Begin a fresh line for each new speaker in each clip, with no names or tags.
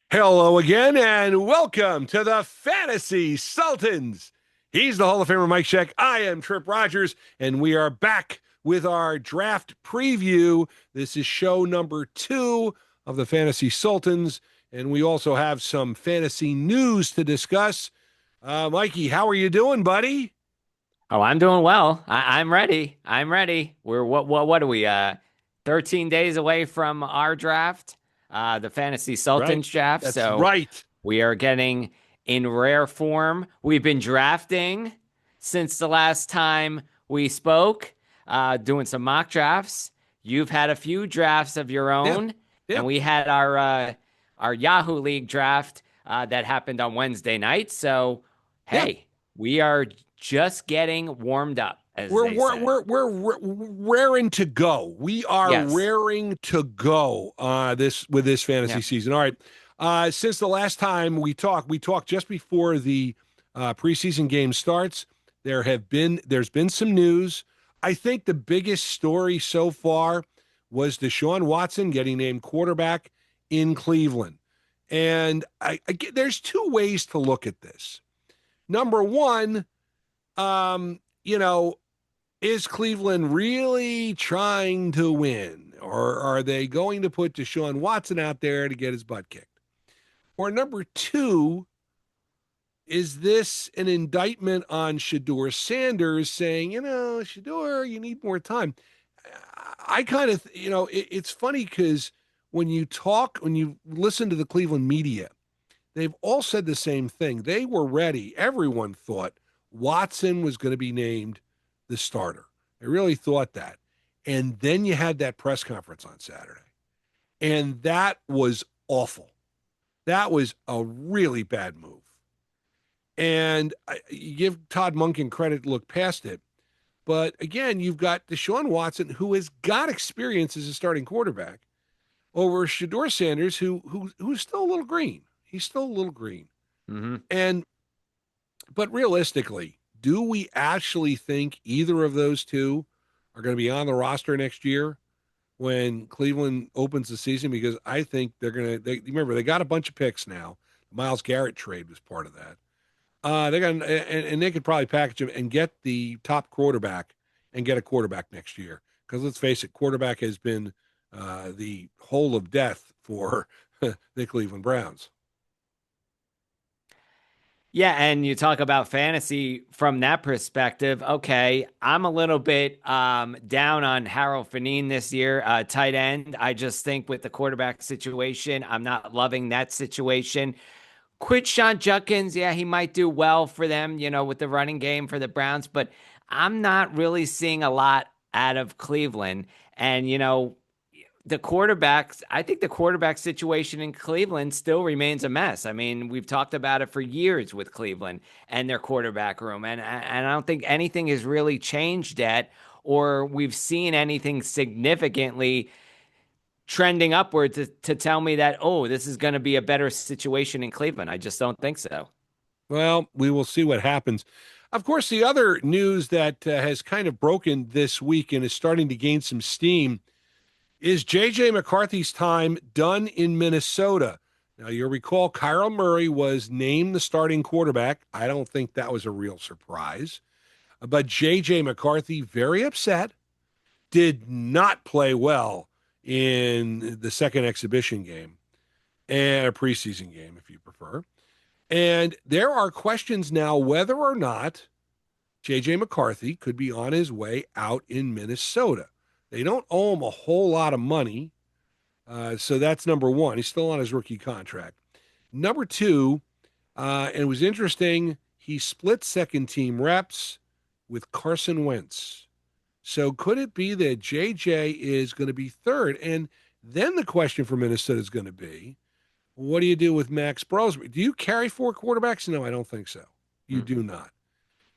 Hello again, and welcome to the Fantasy Sultans. He's the Hall of Famer Mike Sheck. I am Tripp Rogers, and we are back with our draft preview. This is show number 2 of the Fantasy Sultans, and we also have some fantasy news to discuss. Mikey, how are you doing, buddy?
Oh, I'm doing well. I'm ready. I'm ready. We're what are we? 13 days away from our draft, the Fantasy
Right?
Sultans draft.
That's
So
right.
we are getting in rare form. We've been drafting since the last time we spoke, doing some mock drafts. You've had a few drafts of your
Yeah.
own,
Yeah.
and we had our Yahoo League draft that happened on Wednesday night. So
Yeah.
hey, we are just getting warmed up, as
We're
they
we're
say.
we're we're raring to go. We are
Yes.
raring to go this with this fantasy
Yeah.
season. All right. Since the last time we talked just before the preseason game starts. There's been some news. I think the biggest story so far was Deshaun Watson getting named quarterback in Cleveland. And there's two ways to look at this. Number one, you know, is Cleveland really trying to win? Or are they going to put Deshaun Watson out there to get his butt kicked? Or number two, is this an indictment on Shador Sanders saying, Shador, you need more time? I kind of, it's funny because when you listen to the Cleveland media, they've all said the same thing. They were ready. Everyone thought Watson was going to be named the starter. They really thought that. And then you had that press conference on Saturday. And that was awful. That was a really bad move. And you give Todd Monken credit to look past it. But again, you've got Deshaun Watson, who has got experience as a starting quarterback, over Shador Sanders, who's still a little green. He's still a little green.
Hmm.
And but realistically, do we actually think either of those two are going to be on the roster next year when Cleveland opens the season? Because I think they're going to. Remember, they got a bunch of picks now. The Miles Garrett trade was part of that. They got and they could probably package him and get the top quarterback and get a quarterback next year. Because let's face it, quarterback has been the hole of death for the Cleveland Browns.
Yeah, and you talk about fantasy from that perspective. Okay, I'm a little bit down on Harold Fanine this year, tight end. I just think with the quarterback situation, I'm not loving that situation. Quit Sean Judkins. Yeah, he might do well for them, with the running game for the Browns, but I'm not really seeing a lot out of Cleveland. And, the quarterbacks, I think the quarterback situation in Cleveland still remains a mess. I mean, we've talked about it for years with Cleveland and their quarterback room. And I don't think anything has really changed yet, or we've seen anything significantly trending upward to tell me that, oh, this is going to be a better situation in Cleveland. I just don't think so.
Well, we will see what happens. Of course, the other news that has kind of broken this week and is starting to gain some steam is J.J. McCarthy's time done in Minnesota. Now, you'll recall Kyler Murray was named the starting quarterback. I don't think that was a real surprise. But J.J. McCarthy, very upset, did not play well in the second exhibition game and a preseason game, if you prefer. And there are questions now whether or not J.J. McCarthy could be on his way out in Minnesota. They don't owe him a whole lot of money. So that's number one. He's still on his rookie contract. Number two, and it was interesting, he split second team reps with Carson Wentz. So could it be that JJ is going to be third? And then the question for Minnesota is going to be, what do you do with Max Brosby? Do you carry four quarterbacks? No, I don't think so. You
Hmm.
do not.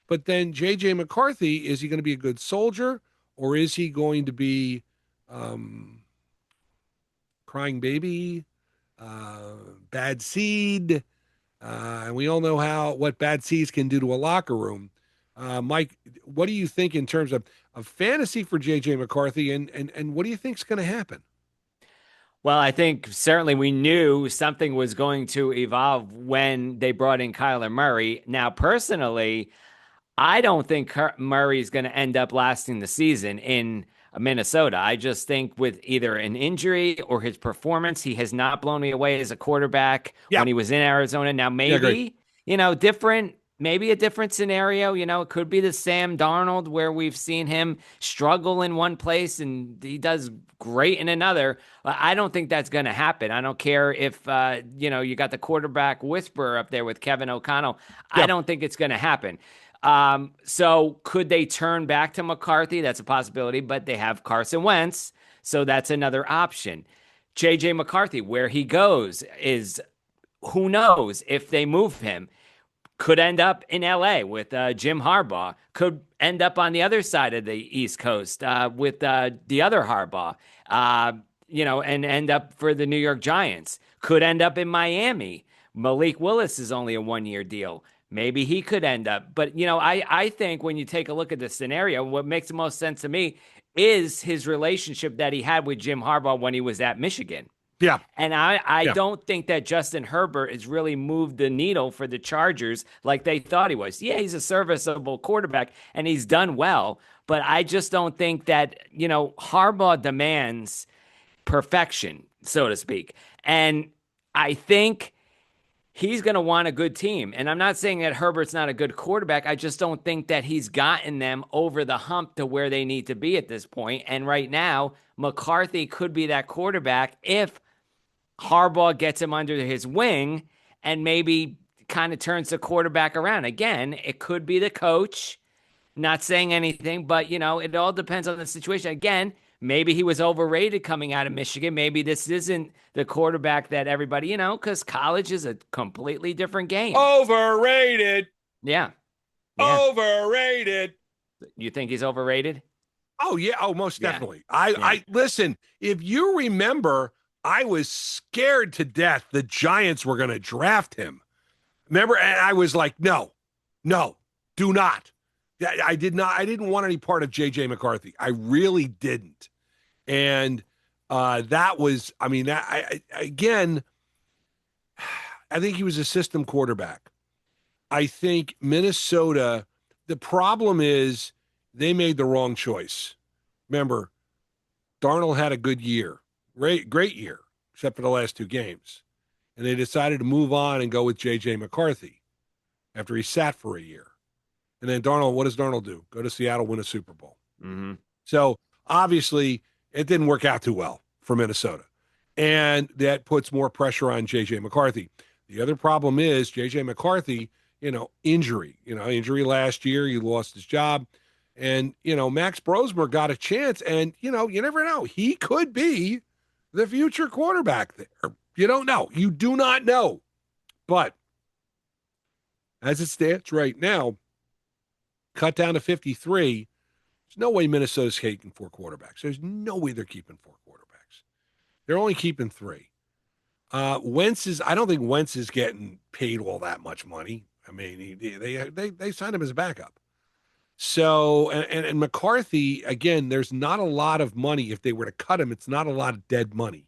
But then JJ McCarthy, is he going to be a good soldier or is he going to be um, crying baby, uh, bad seed? And we all know what bad seeds can do to a locker room. Mike, what do you think in terms of fantasy for JJ McCarthy and what do you think is going to happen?
Well, I think certainly we knew something was going to evolve when they brought in Kyler Murray. Now, personally, I don't think Murray is going to end up lasting the season in Minnesota. I just think with either an injury or his performance, he has not blown me away as a quarterback
Yeah,
when he was in Arizona. Now,
yeah, great.
maybe, maybe a different scenario. It could be the Sam Darnold where we've seen him struggle in one place and he does great in another. I don't think that's going to happen. I don't care if, you got the quarterback whisperer up there with Kevin O'Connell. I
Yeah,
don't think it's going to happen. So could they turn back to McCarthy? That's a possibility, but they have Carson Wentz, so that's another option. JJ McCarthy, where he goes is who knows if they move him. Could end up in LA with Jim Harbaugh. Could end up on the other side of the East Coast with the other Harbaugh. And end up for the New York Giants. Could end up in Miami. Malik Willis is only a 1 year deal. Maybe he could end up. But, I think when you take a look at the scenario, what makes the most sense to me is his relationship that he had with Jim Harbaugh when he was at Michigan.
yeah,
And I
yeah.
don't think that Justin Herbert has really moved the needle for the Chargers like they thought he was. Yeah, he's a serviceable quarterback and he's done well, but I just don't think that, Harbaugh demands perfection, so to speak. And I think he's going to want a good team. And I'm not saying that Herbert's not a good quarterback. I just don't think that he's gotten them over the hump to where they need to be at this point. And right now, McCarthy could be that quarterback if Harbaugh gets him under his wing and maybe kind of turns the quarterback around. Again, it could be the coach, not saying anything, but it all depends on the situation. Again, maybe he was overrated coming out of Michigan. Maybe this isn't the quarterback that everybody, because college is a completely different game.
Overrated.
Yeah. Yeah.
Overrated.
You think he's overrated?
Oh yeah. Oh, most
Yeah.
definitely. I listen. If you remember, I was scared to death the Giants were going to draft him. Remember, and I was like, no, do not. I did not. I didn't want any part of JJ McCarthy. I really didn't. And that was. I mean, again, I think he was a system quarterback. I think Minnesota. The problem is they made the wrong choice. Remember, Darnold had a good year, great year, except for the last two games. And they decided to move on and go with J.J. McCarthy after he sat for a year. And then Darnold, what does Darnold do? Go to Seattle, win a Super Bowl.
Mm-hmm.
So obviously, it didn't work out too well for Minnesota. And that puts more pressure on J.J. McCarthy. The other problem is J.J. McCarthy, injury. Injury last year. He lost his job. And, Max Brosmer got a chance. And, you never know. He could be the future quarterback there. You don't know. You do not know. But as it stands right now, cut down to 53, there's no way Minnesota's taking four quarterbacks. There's no way they're keeping four quarterbacks. They're only keeping three. I don't think Wentz is getting paid all that much money. I mean, they signed him as a backup. So, and McCarthy, again, there's not a lot of money. If they were to cut him, it's not a lot of dead money.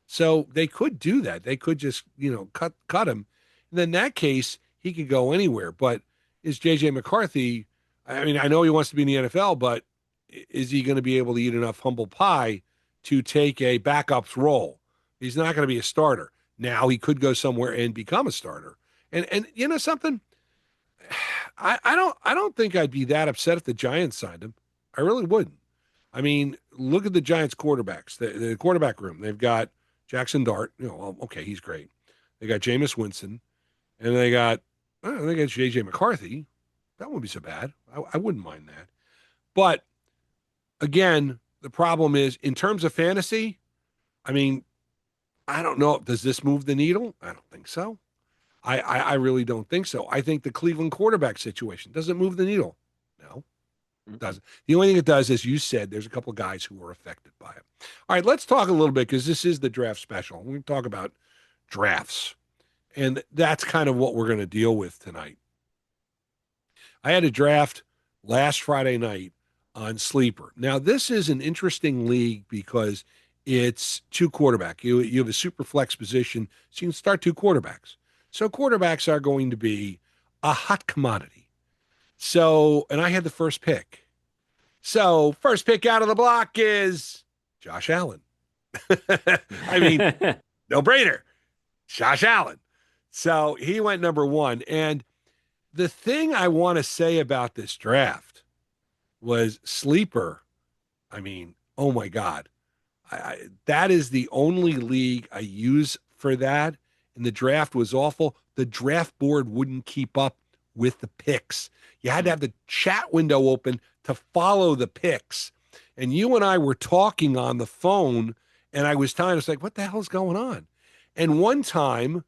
So they could do that. They could just, cut him. And in that case, he could go anywhere. But is J.J. McCarthy, I mean, I know he wants to be in the NFL, but is he going to be able to eat enough humble pie to take a backup's role? He's not going to be a starter. Now he could go somewhere and become a starter. And you know something? I don't think I'd be that upset if the Giants signed him. I really wouldn't. I mean, look at the Giants quarterbacks. The quarterback room. They've got Jackson Dart. Okay, he's great. They got Jameis Winston, and they got J.J. McCarthy. That wouldn't be so bad. I wouldn't mind that. But again, the problem is in terms of fantasy. I mean, I don't know. Does this move the needle? I don't think so. I really don't think so. I think the Cleveland quarterback situation doesn't move the needle. No, it doesn't. The only thing it does, as you said, there's a couple of guys who were affected by it. All right, let's talk a little bit because this is the draft special. We're going to talk about drafts, and that's kind of what we're going to deal with tonight. I had a draft last Friday night on Sleeper. Now, this is an interesting league because it's two quarterback. You have a super flex position, so you can start two quarterbacks. So quarterbacks are going to be a hot commodity. So, and I had the first pick. So, first pick out of the block is Josh Allen. I mean, no brainer. Josh Allen. So he went number one. And the thing I want to say about this draft was sleeper. I mean, oh my God. That is the only league I use for that. And the draft was awful. The draft board wouldn't keep up with the picks. You had to have the chat window open to follow the picks. And you and I were talking on the phone, and I was telling us, like, what the hell is going on? And one time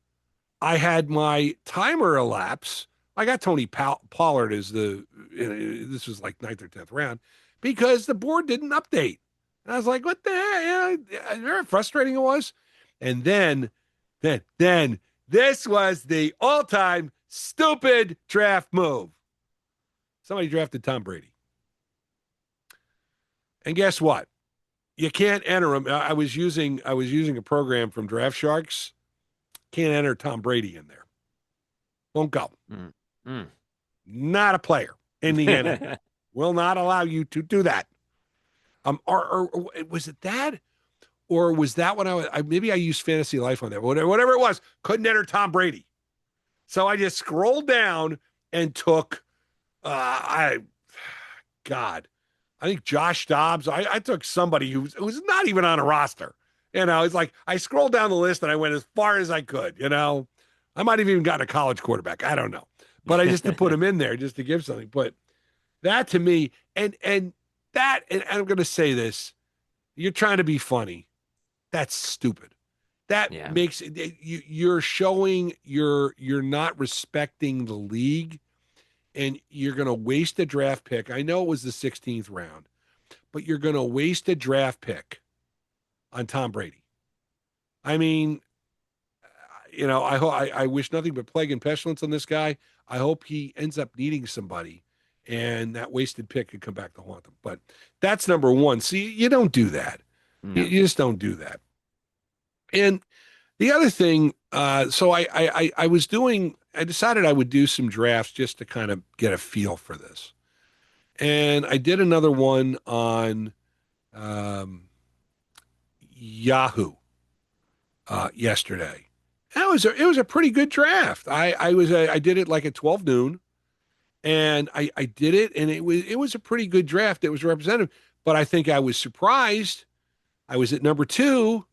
I had my timer elapse. I got Tony Pollard as this was like ninth or 10th round because the board didn't update. And I was like, what the heck? You know how frustrating it was? And then this was the all-time stupid draft move. Somebody drafted Tom Brady. And guess what? You can't enter him. I was using a program from Draft Sharks. Can't enter Tom Brady in there. Won't go. Not a player in the NFL. Will not allow you to do that. Or was it that? Or was that when maybe I used Fantasy Life on that? Whatever it was, couldn't enter Tom Brady. So I just scrolled down and took, I think Josh Dobbs. I took somebody who's not even on a roster. You know, it's like I scrolled down the list and I went as far as I could. You know, I might have even gotten a college quarterback. I don't know, but I just to put him in there just to give something. But that to me, and I'm going to say this: you're trying to be funny. That's stupid. That makes you're showing you're not respecting the league, and you're going to waste a draft pick. I know it was the 16th round, but you're going to waste a draft pick on Tom Brady. I mean, you know, I wish nothing but plague and pestilence on this guy. I hope he ends up needing somebody, and that wasted pick could come back to haunt him. But that's number one. See, you don't do that. No. You just don't do that. And the other thing, so I decided I would do some drafts just to kind of get a feel for this. And I did another one on Yahoo yesterday. It was a pretty good draft. I did it like at 12 noon, and I did it, and it was a pretty good draft. It was representative, but I think I was surprised. I was at number 2.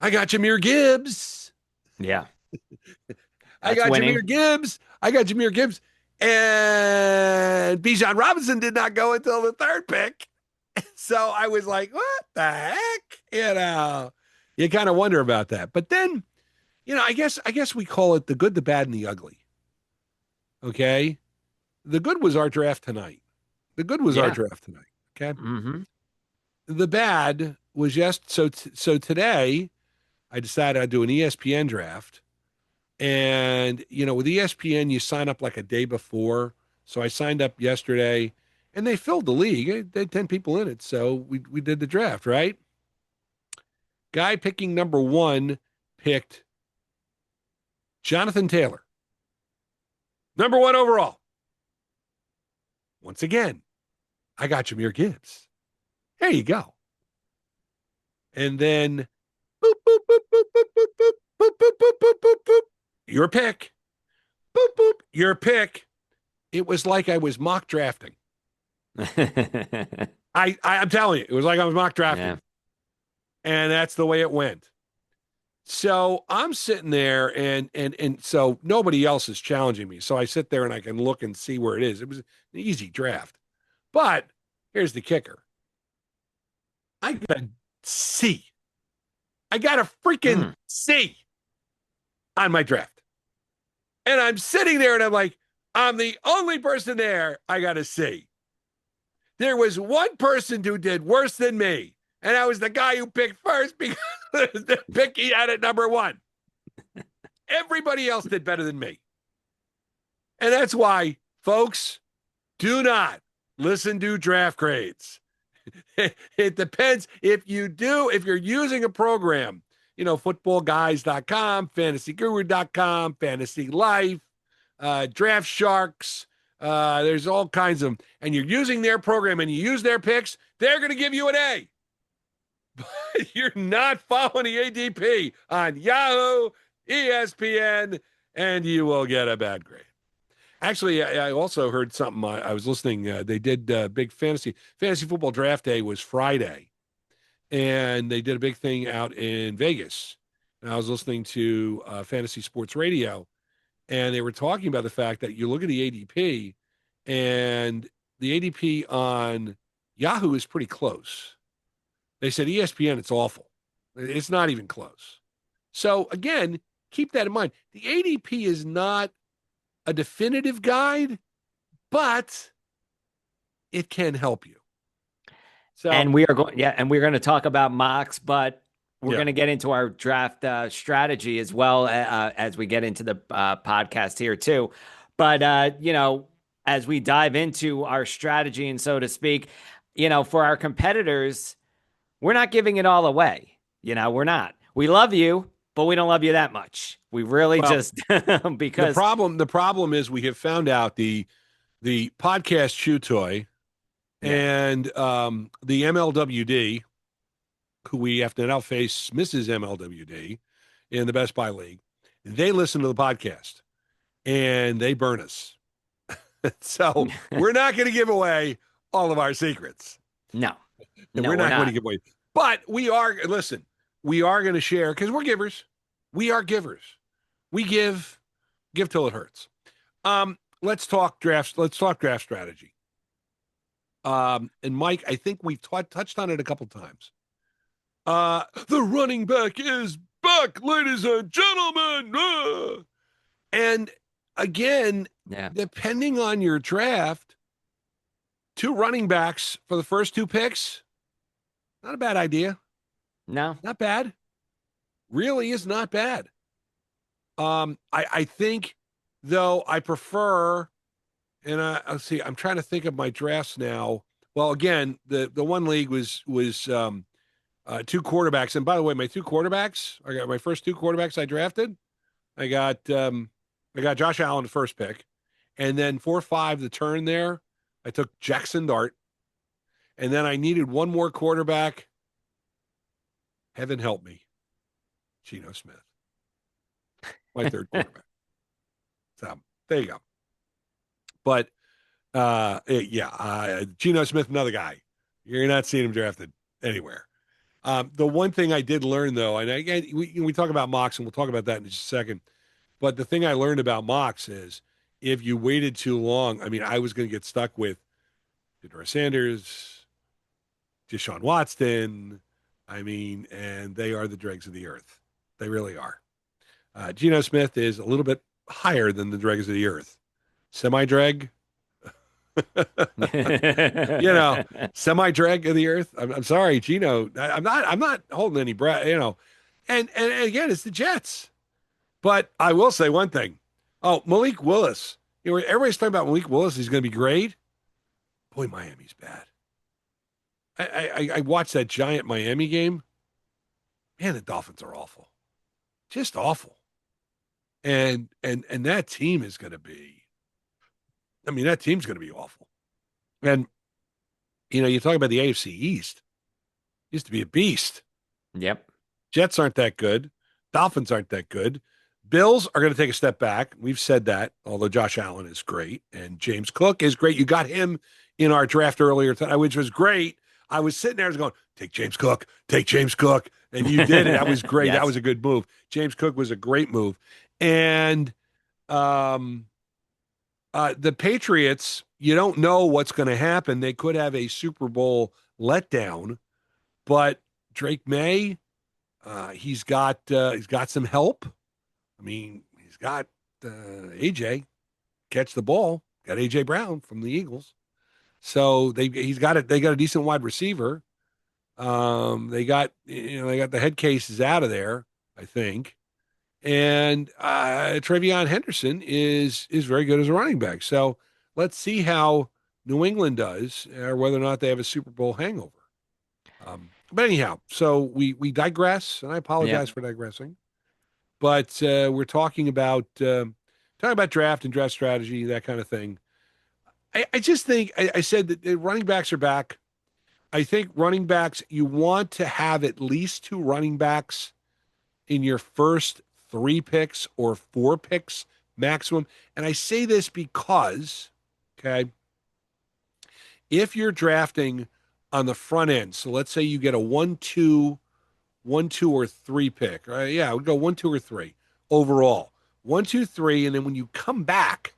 I got Jahmyr Gibbs.
Yeah.
I got Jahmyr Gibbs. And Bijan Robinson did not go until the 3rd pick. So I was like, what the heck? You know, you kind of wonder about that. But then, you know, I guess we call it the good, the bad, and the ugly. Okay. The good was our draft tonight. Okay.
Mm-hmm.
The bad was just so today I decided I'd do an ESPN draft. And, you know, with ESPN, you sign up like a day before. So I signed up yesterday, and they filled the league. They had 10 people in it. So we did the draft, right? Guy picking number 1 picked Jonathan Taylor. Number 1 overall. Once again, I got Jahmyr Gibbs. There you go. And then boop, boop, boop, boop, boop, boop, boop, boop, boop, boop, boop, boop, boop. Your pick. Boop, boop. Your pick. It was like I was mock drafting. I'm telling you, it was like I was mock drafting. Yeah. And that's the way it went. So I'm sitting there and so nobody else is challenging me. So I sit there and I can look and see where it is. It was an easy draft. But here's the kicker. I got a C. I got a freaking C on my draft. And I'm sitting there and I'm like, I'm the only person there. I got a C. There was one person who did worse than me. And that was the guy who picked first because the pick he had at number 1. Everybody else did better than me. And that's why, folks, do not listen to draft grades. It depends if you're using a program, footballguys.com, fantasyguru.com, fantasy life, draft sharks. There's all kinds of them. And you're using their program and you use their picks, they're going to give you an A. But you're not following the ADP on Yahoo, ESPN, and you will get a bad grade. Actually, I also heard something. I was listening. They did big fantasy football draft day was Friday, and they did a big thing out in Vegas. And I was listening to Fantasy Sports Radio, and they were talking about the fact that you look at the ADP, and the ADP on Yahoo is pretty close. They said ESPN, it's awful. It's not even close. So again, keep that in mind. The ADP is not a definitive guide, but it can help you. So,
and we are going, yeah, and we're going to talk about mocks, but we're going to get into our draft strategy as well as we get into the podcast here too. But as we dive into our strategy and so to speak, for our competitors, we're not giving it all away. We're not. We love you, but we don't love you that much. We really just because
the problem is we have found out the podcast chew toy and the MLWD, who we have to now face Mrs. MLWD in the Best Buy League. They listen to the podcast and they burn us. So we're not going to give away all of our secrets.
No,
we're not going to give away. But we are going to share because we're givers. We are givers. We give till it hurts. Let's talk drafts. Let's talk draft strategy. And Mike, I think we've touched on it a couple times. The running back is back, ladies and gentlemen. And again, depending on your draft, 2 running backs for the first 2 picks, not a bad idea.
No,
not bad. Really is not bad. I think, though, I prefer, and let's see, I'm trying to think of my drafts now. Well, again, the one league was 2 quarterbacks. And by the way, my 2 quarterbacks, I got my first 2 quarterbacks I drafted. I got Josh Allen the first pick, and then 4-5 the turn there. I took Jackson Dart, and then I needed one more quarterback. Heaven help me, Geno Smith, my 3rd quarterback. So there you go. But Geno Smith, another guy. You're not seeing him drafted anywhere. The one thing I did learn, though, and again, we talk about mocks, and we'll talk about that in just a second. But the thing I learned about mocks is if you waited too long, I was going to get stuck with Deion Sanders, Deshaun Watson. And they are the dregs of the earth. They really are. Geno Smith is a little bit higher than the dregs of the earth. Semi-dreg. Semi-dreg of the earth. I'm sorry, Geno. I'm not holding any breath, And again, it's the Jets. But I will say one thing. Oh, Malik Willis. Everybody's talking about Malik Willis. He's going to be great. Boy, Miami's bad. I watched that giant Miami game. Man, the Dolphins are awful. Just awful. And that team is going to be, that team's going to be awful. And, you talk about the AFC East. Used to be a beast.
Yep.
Jets aren't that good. Dolphins aren't that good. Bills are going to take a step back. We've said that, although Josh Allen is great and James Cook is great. You got him in our draft earlier tonight, which was great. I was sitting there going, take James Cook. And you did it. That was great. Yes. That was a good move. James Cook was a great move. And the Patriots, you don't know what's going to happen. They could have a Super Bowl letdown, but Drake May, he's got some help. He's got AJ catch the ball. Got AJ Brown from the Eagles. So they got a decent wide receiver. They got the head cases out of there, I think. And Trevion Henderson is very good as a running back. So let's see how New England does, or whether or not they have a Super Bowl hangover. But anyhow, so we digress, and I apologize
Yep.
for digressing. But we're talking about draft and draft strategy, that kind of thing. I just think I said that the running backs are back. I think running backs, you want to have at least two running backs in your first three picks or four picks maximum. And I say this because, okay, if you're drafting on the front end, so let's say you get a 1, 2, or 3 pick. Right? Yeah, we go 1, 2, or 3 overall. 1, 2, 3. And then when you come back,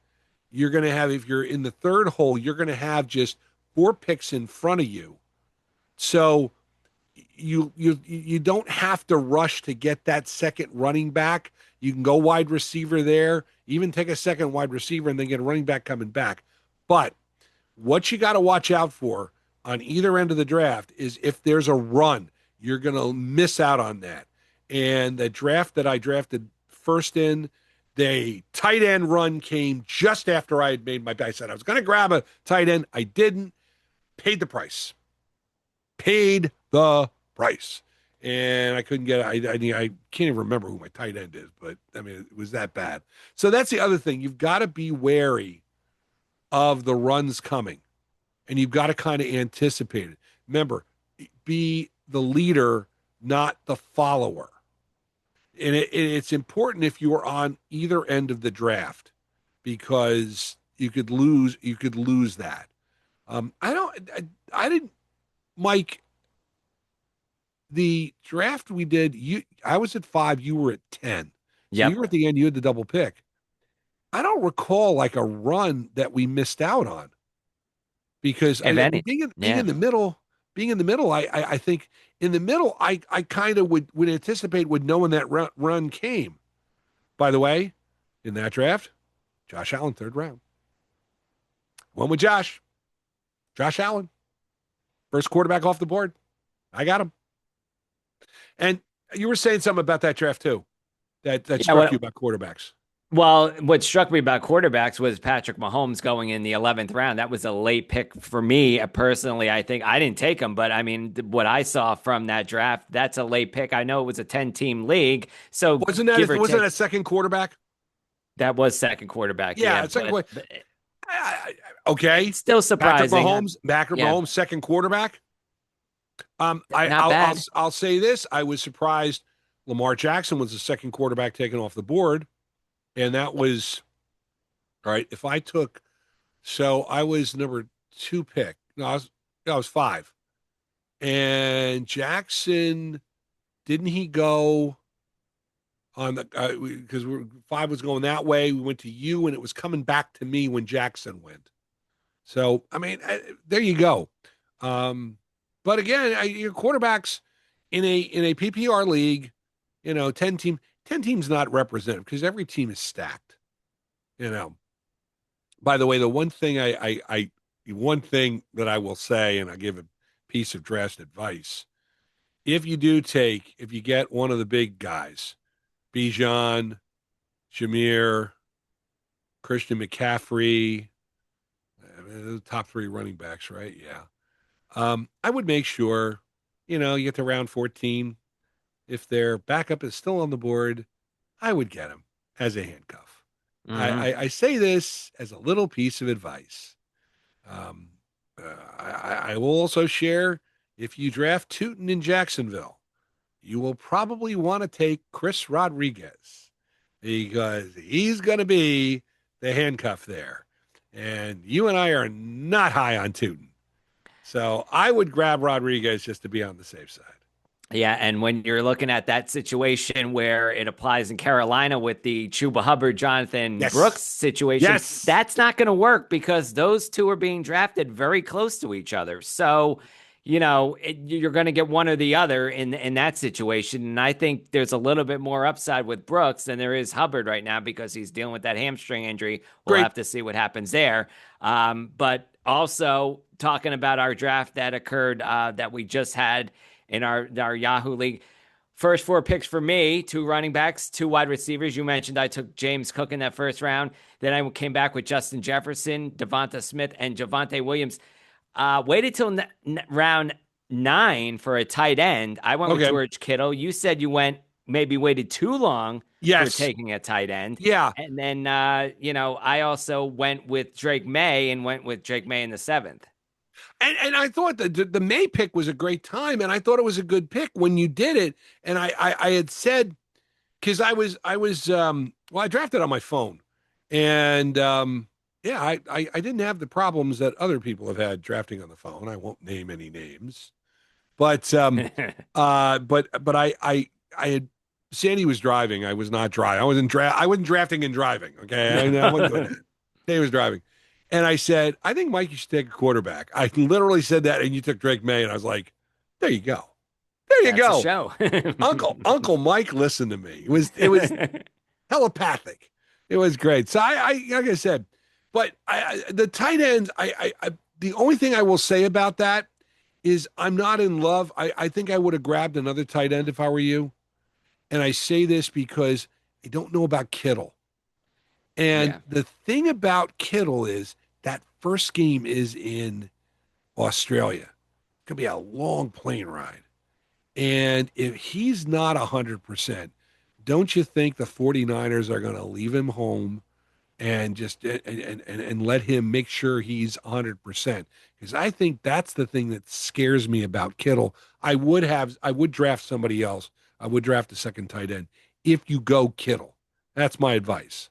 you're going to have, if you're in the third hole, you're going to have just four picks in front of you. So you don't have to rush to get that second running back. You can go wide receiver there, even take a second wide receiver and then get a running back coming back. But what you got to watch out for on either end of the draft is if there's a run, you're going to miss out on that. And the draft that I drafted first in, the tight end run came just after I had made my pick. I said I was going to grab a tight end. I didn't. Paid the price. Paid the price. And I couldn't get it. I can't even remember who my tight end is, but I mean, it was that bad. So that's the other thing. You've got to be wary of the runs coming, and you've got to kind of anticipate it. Remember, be the leader, not the follower. And it's important if you are on either end of the draft because you could lose. You could lose that. I didn't, Mike. The draft we did, I was at 5, you were at 10. So you
Yep.
were at the end, you had the double pick. I don't recall like a run that we missed out on because
If any.
being
Yeah.
in the middle, I think in the middle, I kind of would anticipate with knowing that run came. By the way, in that draft, Josh Allen, third round. One with Josh Allen, first quarterback off the board. I got him. And you were saying something about that draft too, that
Yeah.
struck you about quarterbacks.
Well, what struck me about quarterbacks was Patrick Mahomes going in the 11th round. That was a late pick for me personally. I think I didn't take him, but I mean, what I saw from that draft, that's a late pick. I know it was a 10-team league, so give or
Wasn't that
take,
a second quarterback?
that was second quarterback.
Yeah,
Yeah,
a second
but,
quarterback.
but
Okay,
still surprising.
Patrick
Yeah,
Mahomes, second quarterback.
not bad.
I'll say this: I was surprised. Lamar Jackson was the second quarterback taken off the board, and that was all right. If I took, so I was number 2 pick. No, I was 5, and Jackson didn't he go on the because 5 was going that way. We went to you, and it was coming back to me when Jackson went. So I mean, there you go. Um, but again, your quarterbacks in a PPR league, 10 teams not represented because every team is stacked. You know. By the way, the one thing that I will say, and I give a piece of draft advice: if you get one of the big guys, Bijan, Jameer, Christian McCaffrey, the top 3 running backs, right? Yeah. I would make sure, you get to round 14. If their backup is still on the board, I would get him as a handcuff.
Hmm.
I say this as a little piece of advice. Um, I will also share if you draft Tootin in Jacksonville, you will probably want to take Chris Rodriguez because he's going to be the handcuff there. And you and I are not high on Tootin. So I would grab Rodriguez just to be on the safe side.
Yeah, and when you're looking at that situation where it applies in Carolina with the Chuba Hubbard, Jonathan
Yes.
Brooks situation,
Yes.
that's not going to work because those two are being drafted very close to each other. So, you're going to get one or the other in that situation. And I think there's a little bit more upside with Brooks than there is Hubbard right now because he's dealing with that hamstring injury. We'll
Great.
have to see what happens there. But also talking about our draft that occurred that we just had in our Yahoo League. First four picks for me, two running backs, two wide receivers. You mentioned I took James Cook in that first round. Then I came back with Justin Jefferson, Devonta Smith, and Javonte Williams. Waited till round 9 for a tight end. I went with
Okay.
George Kittle. You said you maybe waited too long for
Yes.
taking a tight end.
Yeah.
And then, I also went with Drake May and went with Drake May in the 7th.
And I thought the May pick was a great time, and I thought it was a good pick when you did it. And I had said, because I drafted on my phone, and yeah, I didn't have the problems that other people have had drafting on the phone. I won't name any names, but I had Sandy was driving. I was not driving. I wasn't drafting and driving. Okay, I wasn't doing that. He was driving. And I said, I think Mike, you should take a quarterback. I literally said that, and you took Drake May, and I was like, there you go. There you
That's
go.
a show.
Uncle Mike listened to me. It was telepathic. It was great. So I like I said, but the tight ends, the only thing I will say about that is I'm not in love. I think I would have grabbed another tight end if I were you. And I say this because I don't know about Kittle. And
Yeah.
the thing about Kittle is that first game is in Australia. It's going to be a long plane ride. And if he's not 100%, don't you think the 49ers are going to leave him home and just and let him make sure he's 100%? Because I think that's the thing that scares me about Kittle. I would draft somebody else. I would draft a second tight end if you go Kittle. That's my advice.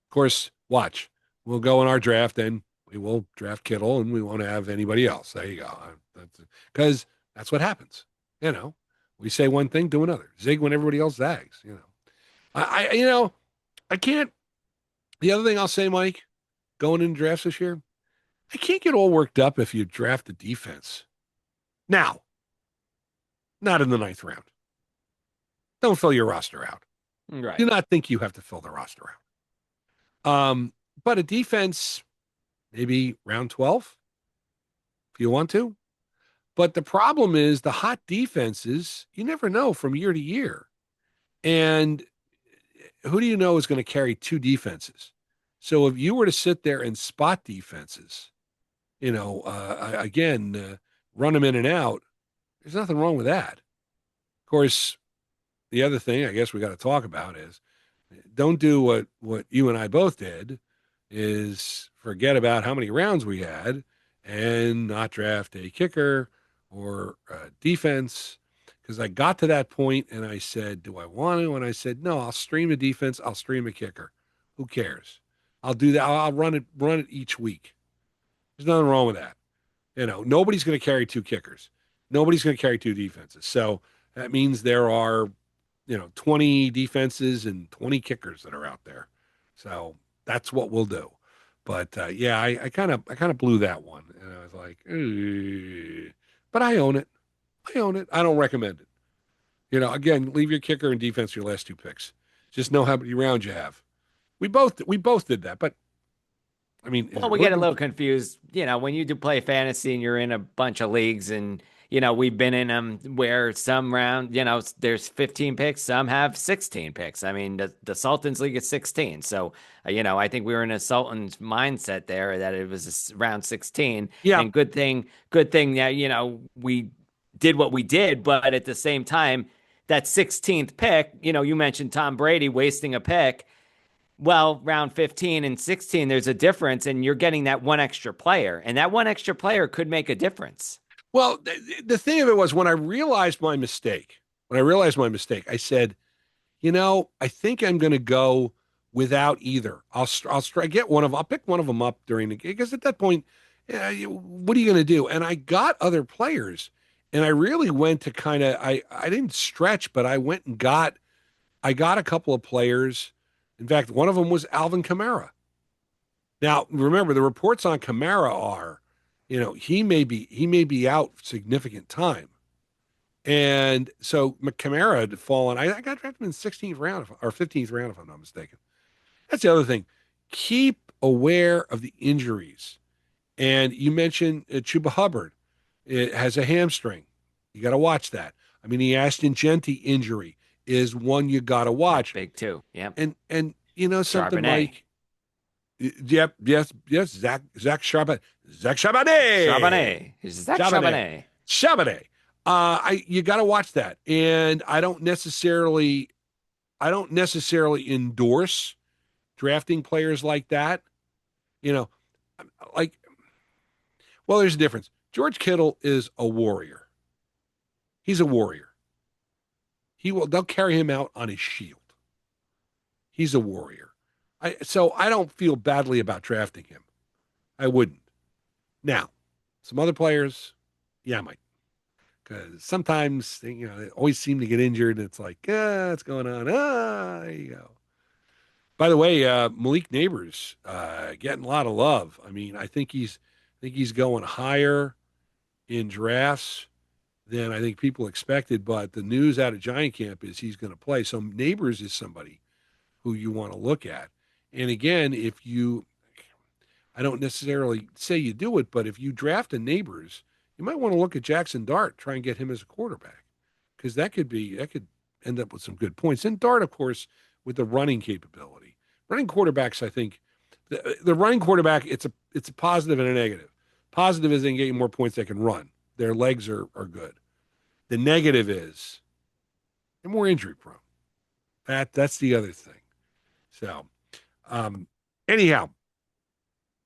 Of course, watch. We'll go in our draft and we will draft Kittle and we won't have anybody else. There you go. Because that's what happens. We say one thing, do another. Zig when everybody else zags. I can't. The other thing I'll say, Mike, going in drafts this year, I can't get all worked up if you draft a defense. Now, not in the 9th round. Don't fill your roster out.
Right.
Do not think you have to fill the roster out. But a defense, maybe round 12, if you want to. But the problem is the hot defenses, you never know from year to year. And who do you know is going to carry two defenses? So if you were to sit there and spot defenses, run them in and out, there's nothing wrong with that. Of course, the other thing I guess we got to talk about is don't do what you and I both did, is forget about how many rounds we had and not draft a kicker or defense, because I got to that point and I said, do I want to? And I said, no, I'll stream a defense. I'll stream a kicker. Who cares? I'll do that. I'll run it each week. There's nothing wrong with that. Nobody's going to carry two kickers. Nobody's going to carry two defenses. So that means there are, 20 defenses and 20 kickers that are out there. So that's what we'll do. But yeah, I kind of blew that one. And I was like, ugh. But I own it. I don't recommend it. Again, leave your kicker and defense your last two picks. Just know how many rounds you have. We both did that, but I mean,
Well, we get a little confused, when you do play fantasy and you're in a bunch of leagues and, we've been in them where some round, there's 15 picks, some have 16 picks. I mean, the Sultans league is 16. So, I think we were in a Sultans mindset there that it was round 16.
Yeah.
And good thing that, we did what we did. But at the same time, that 16th pick, you mentioned Tom Brady wasting a pick. Well, round 15 and 16, there's a difference, and you're getting that one extra player, and that one extra player could make a difference.
Well, the thing of it was when I realized my mistake, I said, I think I'm going to go without either. I'll get one of, I'll pick one of them up during the game, because at that point, what are you going to do? And I got other players, and I really went to I didn't stretch, but I went and got a couple of players. In fact, one of them was Alvin Kamara. Now, remember, the reports on Kamara are, he may be out significant time. And so Kamara had fallen. I got drafted in the 16th round or 15th round, if I'm not mistaken. That's the other thing. Keep aware of the injuries. And you mentioned Chuba Hubbard. It has a hamstring. You got to watch that. I mean, the Ashton Genty injury is one you got to
That's
watch.
big too. Yep.
And you know something,
Charbonnet.
Mike? Yep, yes, Zach Charbonnet, Zach Charbonnet,
Charbonnet. Zach
Charbonnet,
Charbonnet.
Charbonnet. I you got to watch that, and I don't necessarily endorse drafting players like that. You know, like, well, there's a difference. George Kittle is a warrior. He's a warrior. They'll carry him out on his shield. He's a warrior. So I don't feel badly about drafting him. I wouldn't. Now, some other players, yeah, I might. Because sometimes they always seem to get injured, and it's like, what's going on? There you go. By the way, Malik Neighbors getting a lot of love. I mean, I think he's going higher in drafts than I think people expected. But the news out of Giant Camp is he's going to play. So Neighbors is somebody who you want to look at. And again, I don't necessarily say you do it, but if you draft a Neighbors, you might want to look at Jackson Dart, try and get him as a quarterback, because that could end up with some good points. And Dart, of course, with the running capability, running quarterbacks, I think the running quarterback, it's a positive and a negative. Positive is they can get you more points. They can run. Their legs are good. The negative is they're more injury prone. That's the other thing. So, anyhow,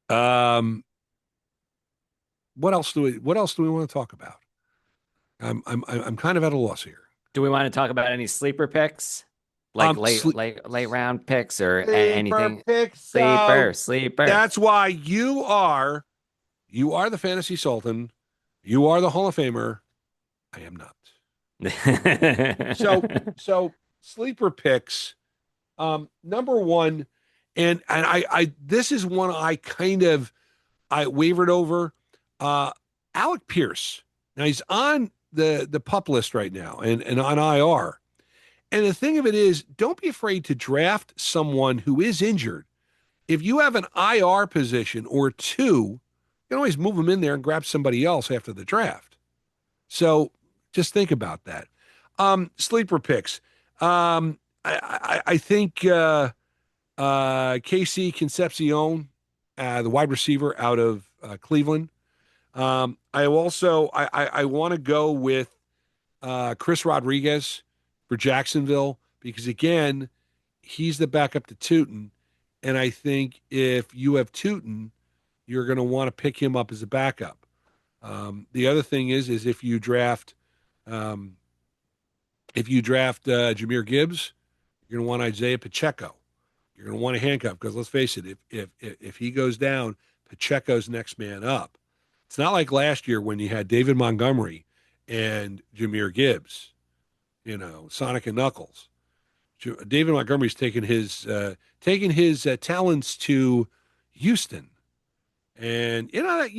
um, what else do we want to talk about? I'm kind of at a loss here.
Do we want to talk about any sleeper picks? Like
Sle-
late round picks or
sleeper
anything?
picks.
Sleeper.
That's why you are the fantasy sultan. You are the Hall of Famer. I am not. So sleeper picks. Number one, and I this is one I wavered over. Alec Pierce. Now he's on the pup list right now and on IR. And the thing of it is, don't be afraid to draft someone who is injured. If you have an IR position or two, you can always move them in there and grab somebody else after the draft. So just think about that. Sleeper picks. I think KC Concepcion, the wide receiver out of Cleveland. I want to go with Chris Rodriguez for Jacksonville because again, he's the backup to Tootin, and I think if you have Tootin, you're going to want to pick him up as a backup. The other thing is if you draft Jameer Gibbs, you're going to want Isaiah Pacheco. You're going to want to handcuff because let's face it, if he goes down, Pacheco's next man up. It's not like last year when you had David Montgomery and Jameer Gibbs, Sonic and Knuckles. David Montgomery's taken his talents to Houston, and that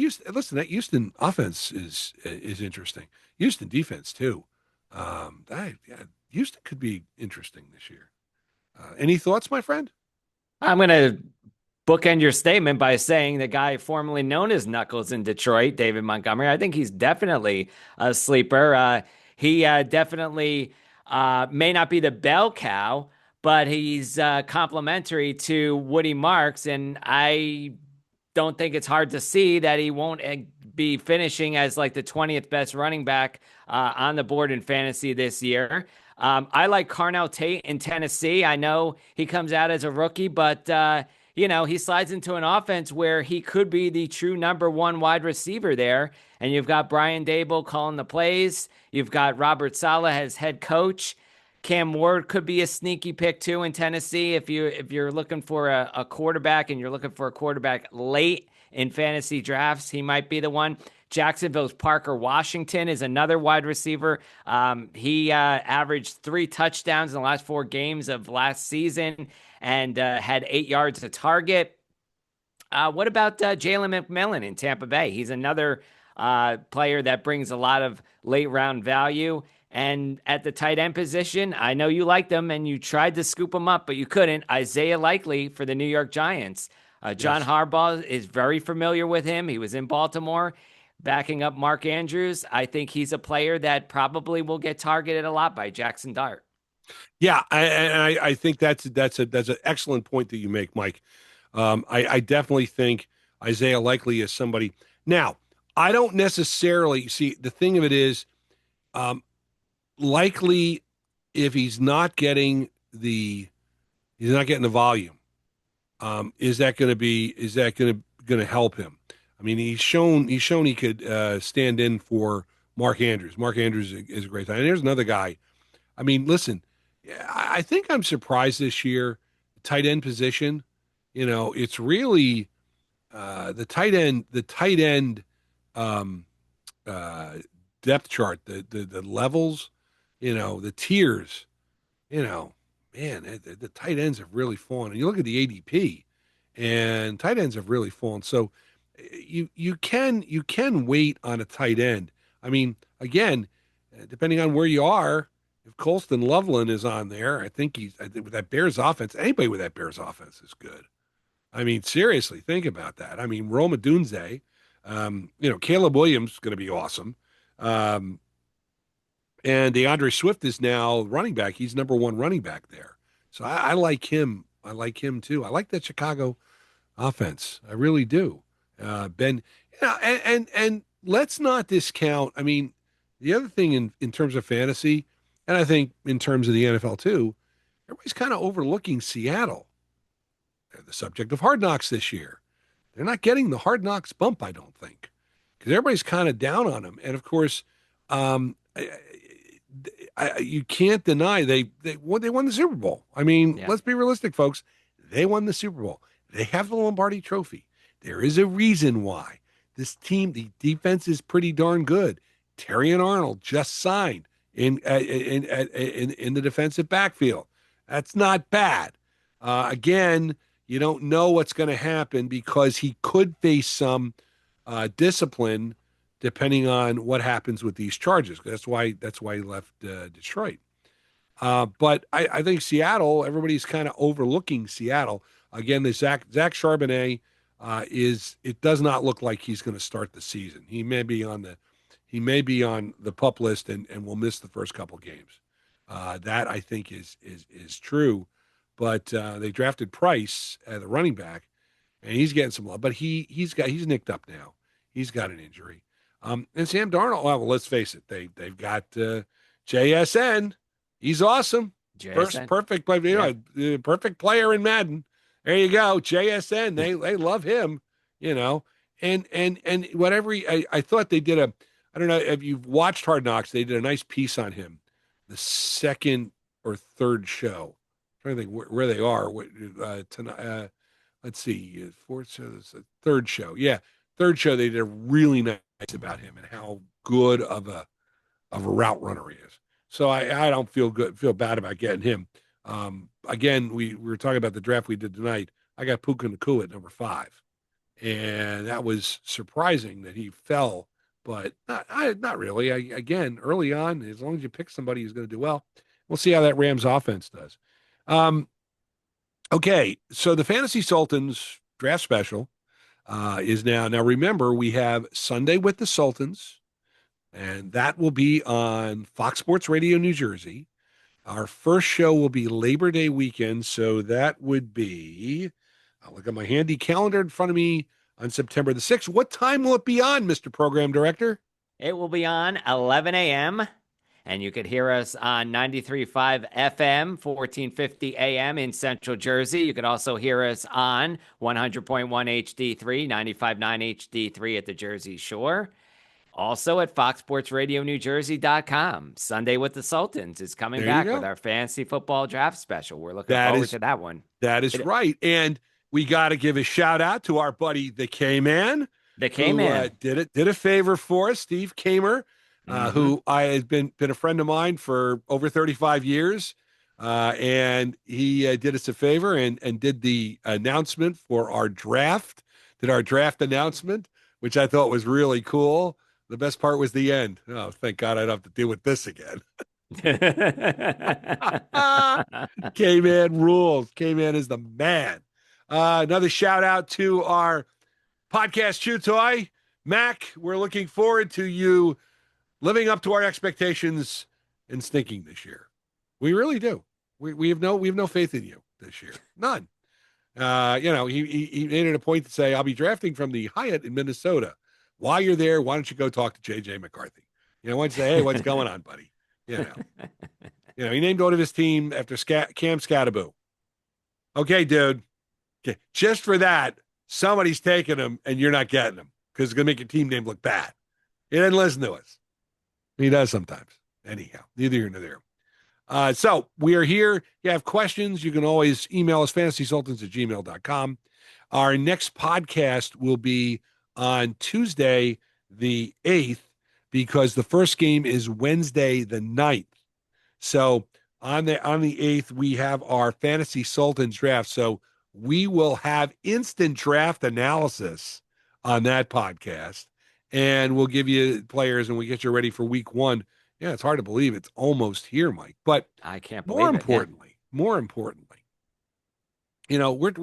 Houston offense is interesting. Houston defense too. Houston could be interesting this year. Any thoughts, my friend?
I'm going to bookend your statement by saying the guy formerly known as Knuckles in Detroit, David Montgomery. I think he's definitely a sleeper. He definitely may not be the bell cow, but he's complementary to Woody Marks, and I don't think it's hard to see that he won't be finishing as like the 20th best running back on the board in fantasy this year. I like Carnell Tate in Tennessee. I know he comes out as a rookie, but he slides into an offense where he could be the true number one wide receiver there. And you've got Brian Dable calling the plays. You've got Robert Saleh as head coach. Cam Ward could be a sneaky pick too in Tennessee if you're looking for a quarterback and you're looking for a quarterback late in fantasy drafts. He might be the one. Jacksonville's Parker Washington is another wide receiver. He averaged 3 touchdowns in the last 4 games of last season and had 8 yards to target. What about Jalen McMillan in Tampa Bay? He's another player that brings a lot of late round value. And at the tight end position, I know you liked them and you tried to scoop them up, but you couldn't. Isaiah Likely for the New York Giants. John Harbaugh is very familiar with him. He was in Baltimore. backing up Mark Andrews. I think he's a player that probably will get targeted a lot by Jackson Dart.
Yeah, I think that's an excellent point that you make, Mike. I definitely think Isaiah Likely is somebody. Now, I don't necessarily see the thing of it is um, Likely if he's not getting the volume. Is that going to help him? I mean, he's shown he could stand in for Mark Andrews. Mark Andrews is a great guy. And there's another guy. I mean, listen, I think I'm surprised this year, tight end position. It's really the tight end um, uh, depth chart, the levels, the tiers. Man, the tight ends have really fallen. And you look at the ADP, and tight ends have really fallen. So you can wait on a tight end. I mean, again, depending on where you are, if Colston Loveland is on there, I think with that Bears offense, anybody with that Bears offense is good. I mean, seriously, think about that. I mean, Roma Dunze, Caleb Williams is going to be awesome. Um, and DeAndre Swift is now running back. He's number one running back there. So I like him. I like him too. I like that Chicago offense. I really do. Ben, and let's not discount. I mean, the other thing in terms of fantasy, and I think in terms of the NFL too, everybody's kind of overlooking Seattle. They're the subject of Hard Knocks this year. They're not getting the Hard Knocks bump, I don't think, because everybody's kind of down on them. And of course, um, you can't deny they won the Super Bowl. I mean,
Yeah.
let's be realistic, folks. They won the Super Bowl. They have the Lombardi Trophy. There is a reason why this team, the defense is pretty darn good. Terry and Arnold just signed in the defensive backfield. That's not bad. Again, you don't know what's going to happen because he could face some discipline depending on what happens with these charges. That's why he left Detroit. But I think Seattle, everybody's kind of overlooking Seattle. Again, the Zach Charbonnet it does not look like he's going to start the season. He may be on the pup list and will miss the first couple games. That I think is true. But they drafted Price at the running back, and he's getting some love. But he's nicked up now. He's got an injury. And Sam Darnold. Well, let's face it. They've got JSN. He's awesome.
JSN.
Perfect play. Perfect player in Madden. There you go, JSN. They love him. And whatever. I thought they did a. I don't know if you've watched Hard Knocks. They did a nice piece on him, the second or third show. I'm trying to think where they are. Tonight. Let's see. Fourth show. Third show. Yeah, third show. They did a really nice about him and how good of a route runner he is. So I don't feel bad about getting him. Again, we were talking about the draft we did tonight. I got Puka Nacua at number 5, and that was surprising that he fell, but not really. Again, early on, as long as you pick somebody who's going to do well, we'll see how that Rams offense does. Okay, so the Fantasy Sultans draft special is now. Now remember, we have Sunday with the Sultans, and that will be on Fox Sports Radio New Jersey. Our first show will be Labor Day weekend, so that would be, I'll look at my handy calendar in front of me, on September the 6th. What time will it be on, Mr. Program Director?
It will be on 11 a.m., and you could hear us on 93.5 FM, 1450 AM in Central Jersey. You could also hear us on 100.1 HD3, 95.9 HD3 at the Jersey Shore. Also at foxsportsradionewjersey.com. Sunday with the Sultans is coming back with our fantasy football draft special. We're looking forward to that one.
That is right. And we got to give a shout out to our buddy, the K-Man.
The K-Man.
Did a favor for us, Steve Kamer, who I has been a friend of mine for over 35 years. And he did us a favor and did the announcement for our draft, announcement, which I thought was really cool. The best part was the end. Oh, thank God I don't have to deal with this again. K-Man rules. K-Man is the man. Another shout out to our podcast chew toy, Mac, we're looking forward to you living up to our expectations and stinking this year. We really do. We have no faith in you this year. None. He made it a point to say, I'll be drafting from the Hyatt in Minnesota. While you're there, why don't you go talk to JJ McCarthy? Why don't you say, hey, what's going on, buddy? He named one of his team after Cam Scattaboo. Okay, dude. Okay. Just for that, somebody's taking him and you're not getting him because it's going to make your team name look bad. He doesn't listen to us. He does sometimes. Anyhow, neither here nor there. So we are here. If you have questions, you can always email us, fantasysultans@gmail.com. Our next podcast will be on Tuesday, the 8th, because the first game is Wednesday, the 9th. So on the 8th, we have our Fantasy Sultans draft. So we will have instant draft analysis on that podcast, and we'll give you players and we get you ready for week 1. Yeah, it's hard to believe it's almost here, Mike. But
I can't
more
believe
importantly, we're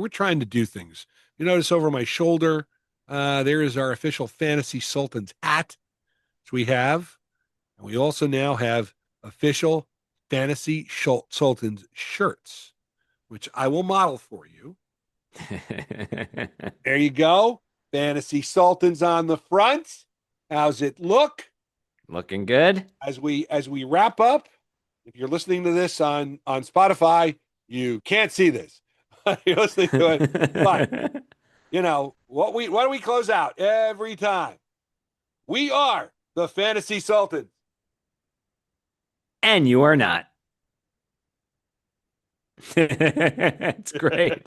trying to do things. You notice over my shoulder, there is our official Fantasy Sultans hat, which we have. And we also now have official Fantasy Sultans shirts, which I will model for you.
Yeah.
There you go. Fantasy Sultans on the front. How's it look?
Looking good.
As we wrap up, if you're listening to this on Spotify, you can't see this. You're listening to it. But what do we close out every time? We are the Fantasy Sultans.
And you are not. It's great.